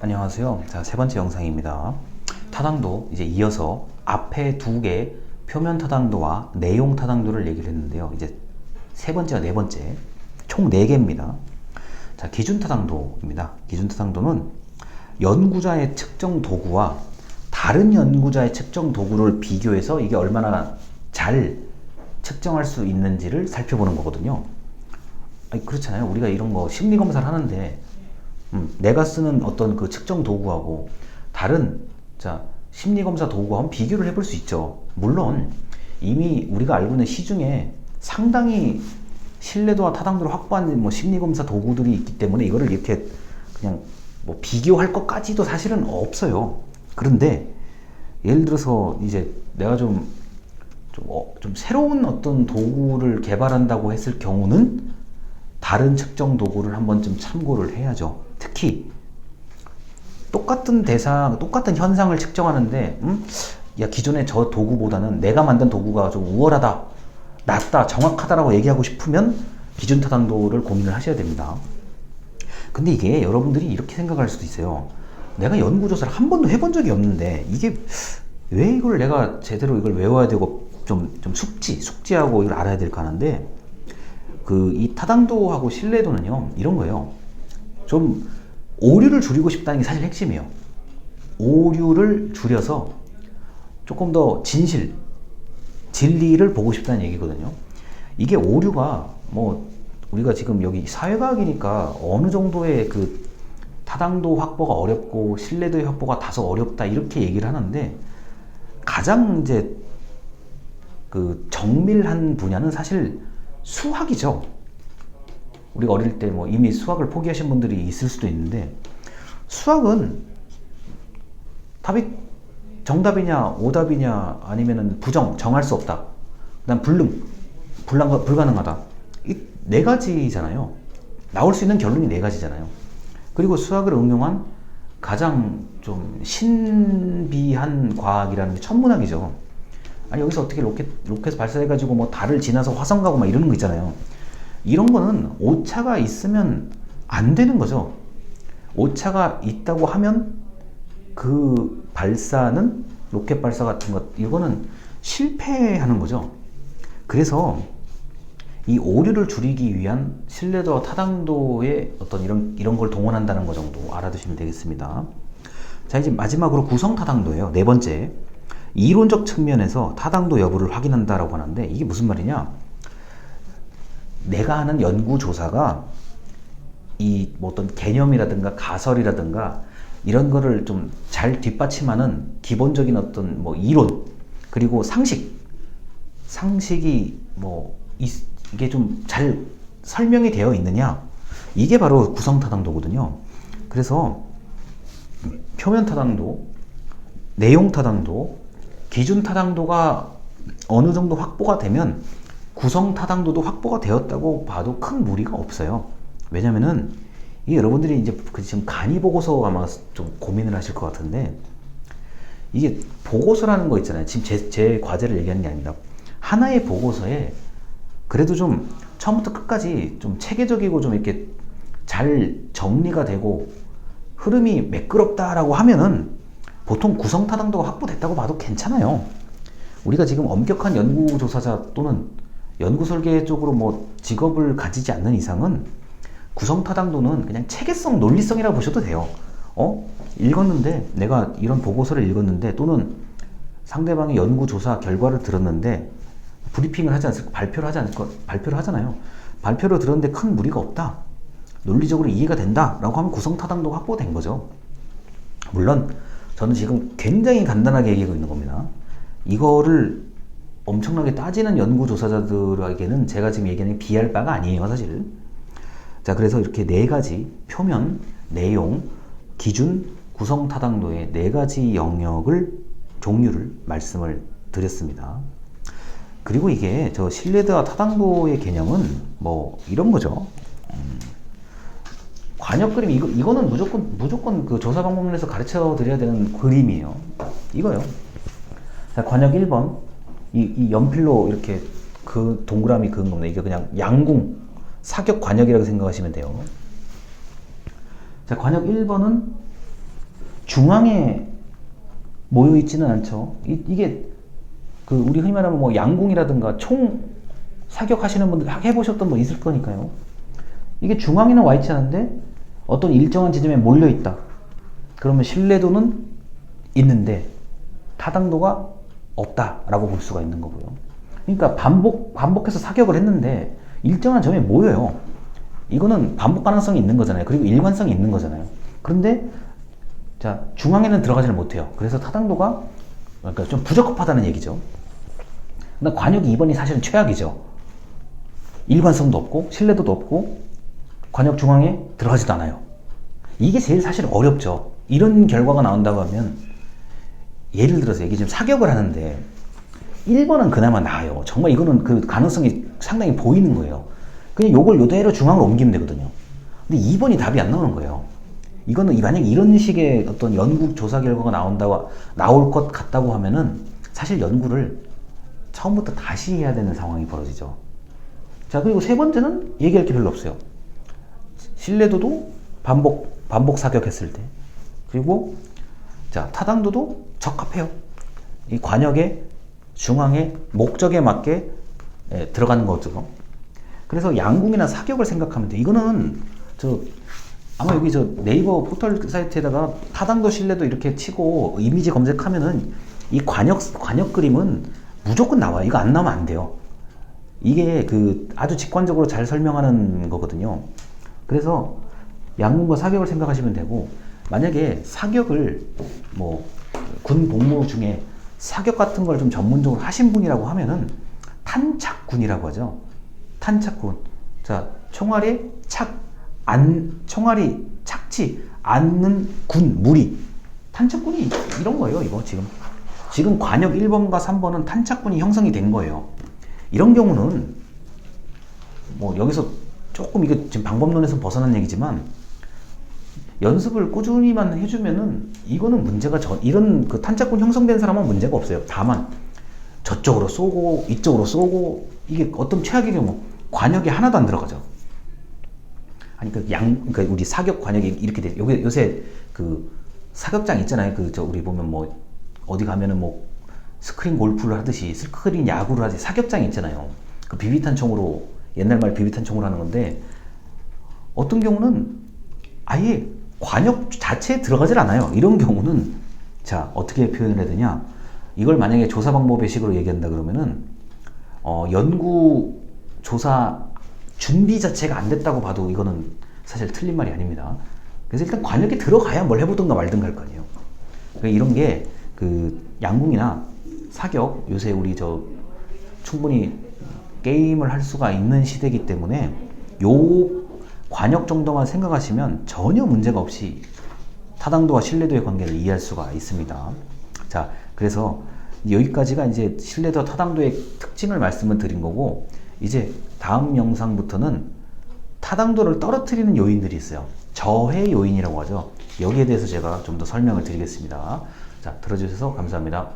안녕하세요. 자, 세 번째 영상입니다. 타당도 이제 이어서 앞에 두 개 표면 타당도와 내용 타당도를 얘기를 했는데요. 이제 세 번째와 네 번째 총 네 개입니다. 자, 기준 타당도입니다. 기준 타당도는 연구자의 측정 도구와 다른 연구자의 측정 도구를 비교해서 이게 얼마나 잘 측정할 수 있는지를 살펴보는 거거든요. 아니, 그렇잖아요. 우리가 이런 거 심리 검사를 하는데 내가 쓰는 어떤 그 측정 도구하고 다른 심리검사 도구와 한번 비교를 해볼 수 있죠. 물론 이미 우리가 알고 있는 시중에 상당히 신뢰도와 타당도를 확보한 심리검사 도구들이 있기 때문에 이거를 이렇게 그냥 비교할 것까지도 사실은 없어요. 그런데 예를 들어서 이제 내가 좀 새로운 어떤 도구를 개발한다고 했을 경우는 다른 측정 도구를 한 번쯤 참고를 해야죠. 특히 똑같은 대상, 똑같은 현상을 측정하는데 야, 기존의 저 도구보다는 내가 만든 도구가 좀 우월하다, 낫다, 정확하다라고 얘기하고 싶으면 기준 타당도를 고민을 하셔야 됩니다. 근데 이게 여러분들이 이렇게 생각할 수도 있어요. 내가 연구조사를 한 번도 해본 적이 없는데 이게 왜 이걸 내가 제대로 이걸 외워야 되고 좀 숙지하고 이걸 알아야 될까 하는데 이 타당도하고 신뢰도는요, 이런 거예요. 좀 오류를 줄이고 싶다는 게 사실 핵심이에요. 오류를 줄여서 조금 더 진리를 보고 싶다는 얘기거든요. 이게 오류가 우리가 지금 여기 사회과학이니까 어느 정도의 그 타당도 확보가 어렵고 신뢰도의 확보가 다소 어렵다 이렇게 얘기를 하는데 가장 이제 그 정밀한 분야는 사실 수학이죠. 우리가 어릴 때 이미 수학을 포기하신 분들이 있을 수도 있는데 수학은 답이 정답이냐 오답이냐 아니면은 정할 수 없다. 그다음 불가능하다. 이 네 가지잖아요. 나올 수 있는 결론이 네 가지잖아요. 그리고 수학을 응용한 가장 좀 신비한 과학이라는 게 천문학이죠. 아니 여기서 어떻게 로켓 발사해가지고 달을 지나서 화성 가고 이러는 거 있잖아요. 이런 거는 오차가 있으면 안 되는 거죠. 오차가 있다고 하면 그 발사는 로켓 발사 같은 것 이거는 실패하는 거죠. 그래서 이 오류를 줄이기 위한 신뢰도와 타당도의 어떤 이런 걸 동원한다는 거 정도 알아두시면 되겠습니다. 자, 이제 마지막으로 구성 타당도예요. 네 번째. 이론적 측면에서 타당도 여부를 확인한다라고 하는데 이게 무슨 말이냐? 내가 하는 연구조사가 어떤 개념이라든가 가설이라든가 이런 거를 좀 잘 뒷받침하는 기본적인 어떤 이론 그리고 상식이 이게 좀 잘 설명이 되어 있느냐, 이게 바로 구성 타당도거든요. 그래서 표면 타당도, 내용 타당도, 기준 타당도가 어느 정도 확보가 되면 구성 타당도도 확보가 되었다고 봐도 큰 무리가 없어요. 왜냐면은 이게 여러분들이 이제 지금 간이 보고서 아마 좀 고민을 하실 것 같은데 이게 보고서라는 거 있잖아요. 지금 제 과제를 얘기하는 게 아닙니다. 하나의 보고서에 그래도 좀 처음부터 끝까지 좀 체계적이고 좀 이렇게 잘 정리가 되고 흐름이 매끄럽다라고 하면은 보통 구성 타당도가 확보됐다고 봐도 괜찮아요. 우리가 지금 엄격한 연구조사자 또는 연구 설계 쪽으로 직업을 가지지 않는 이상은 구성 타당도는 그냥 체계성, 논리성이라고 보셔도 돼요. 읽었는데 내가 이런 보고서를 읽었는데 또는 상대방의 연구조사 결과를 들었는데 브리핑을 하지 않을까, 발표를 하잖아요. 발표를 들었는데 큰 무리가 없다, 논리적으로 이해가 된다 라고 하면 구성 타당도가 확보된 거죠. 물론 저는 지금 굉장히 간단하게 얘기하고 있는 겁니다. 이거를 엄청나게 따지는 연구조사자들에게는 제가 지금 얘기하는 게 비할 바가 아니에요, 사실. 자, 그래서 이렇게 네 가지 표면, 내용, 기준, 구성 타당도의 네 가지 종류를 말씀을 드렸습니다. 그리고 이게 신뢰도와 타당도의 개념은 이런 거죠. 관역 그림, 이거는 무조건 그 조사 방법론에서 가르쳐 드려야 되는 그림이에요. 이거요. 자, 관역 1번. 이 연필로 이렇게 그 동그라미 그은 겁니다. 이게 그냥 양궁, 사격 관역이라고 생각하시면 돼요. 자, 관역 1번은 중앙에 모여 있지는 않죠. 이게 그 우리 흔히 말하면 뭐 양궁이라든가 총 사격하시는 분들 해보셨던 분 있을 거니까요. 이게 중앙에는 와 있지 않은데 어떤 일정한 지점에 몰려 있다. 그러면 신뢰도는 있는데 타당도가 없다라고 볼 수가 있는 거고요. 그러니까 반복해서 사격을 했는데 일정한 점에 모여요. 이거는 반복 가능성이 있는 거잖아요. 그리고 일관성이 있는 거잖아요. 그런데 자, 중앙에는 들어가지를 못해요. 그래서 타당도가 그러니까 좀 부적합하다는 얘기죠. 근데 관역 2번이 사실은 최악이죠. 일관성도 없고 신뢰도도 없고 관역 중앙에 들어가지도 않아요. 이게 제일 사실 어렵죠. 이런 결과가 나온다고 하면 예를 들어서 이게 지금 사격을 하는데 1번은 그나마 나아요. 정말 이거는 그 가능성이 상당히 보이는 거예요. 그냥 요걸 요대로 중앙으로 옮기면 되거든요. 근데 2번이 답이 안 나오는 거예요. 이거는 만약에 이런 식의 어떤 연구 조사 결과가 나올 것 같다고 하면은 사실 연구를 처음부터 다시 해야 되는 상황이 벌어지죠. 자, 그리고 세 번째는 얘기할 게 별로 없어요. 신뢰도도 반복 사격했을 때. 그리고 자, 타당도도 적합해요. 이 관역의 중앙에 목적에 맞게 들어가는 거죠. 그래서 양궁이나 사격을 생각하면 돼. 이거는 아마 여기 네이버 포털 사이트에다가 타당도 신뢰도 이렇게 치고 이미지 검색하면은 이 관역 그림은 무조건 나와요. 이거 안 나오면 안 돼요. 이게 그 아주 직관적으로 잘 설명하는 거거든요. 그래서 양궁과 사격을 생각하시면 되고, 만약에 사격을 뭐 군 복무 중에 사격 같은 걸 좀 전문적으로 하신 분이라고 하면은 탄착군이라고 하죠. 탄착군. 자, 총알이 착지 않는 군, 무리. 탄착군이 이런 거예요, 이거 지금 관역 1번과 3번은 탄착군이 형성이 된 거예요. 이런 경우는 뭐 여기서 조금 이게 지금 방법론에서 벗어난 얘기지만 연습을 꾸준히만 해주면은 이거는 문제가 이런 그 탄착군 형성된 사람은 문제가 없어요. 다만 저쪽으로 쏘고 이쪽으로 쏘고 이게 어떤 최악의 경우 관역이 하나도 안 들어가죠. 아니 그러니까 우리 사격 관역이 이렇게 돼. 요새 그 사격장 있잖아요. 우리 보면 뭐 어디 가면은 뭐 스크린 골프를 하듯이 스크린 야구를 하듯이 사격장이 있잖아요. 그 비비탄 총으로 옛날 말 비비탄 총으로 하는 건데 어떤 경우는 아예 관역 자체에 들어가질 않아요. 이런 경우는 자, 어떻게 표현해야 되냐? 이걸 만약에 조사 방법의 식으로 얘기한다 그러면은 연구 조사 준비 자체가 안 됐다고 봐도 이거는 사실 틀린 말이 아닙니다. 그래서 일단 관역에 들어가야 뭘 해보든가 말든가 할 거 아니에요. 그러니까 이런 게 그 양궁이나 사격, 요새 우리 충분히 게임을 할 수가 있는 시대이기 때문에 요 관역 정도만 생각하시면 전혀 문제가 없이 타당도와 신뢰도의 관계를 이해할 수가 있습니다. 자, 그래서 여기까지가 이제 신뢰도와 타당도의 특징을 말씀을 드린 거고, 이제 다음 영상부터는 타당도를 떨어뜨리는 요인들이 있어요. 저해 요인이라고 하죠. 여기에 대해서 제가 좀 더 설명을 드리겠습니다. 자, 들어주셔서 감사합니다.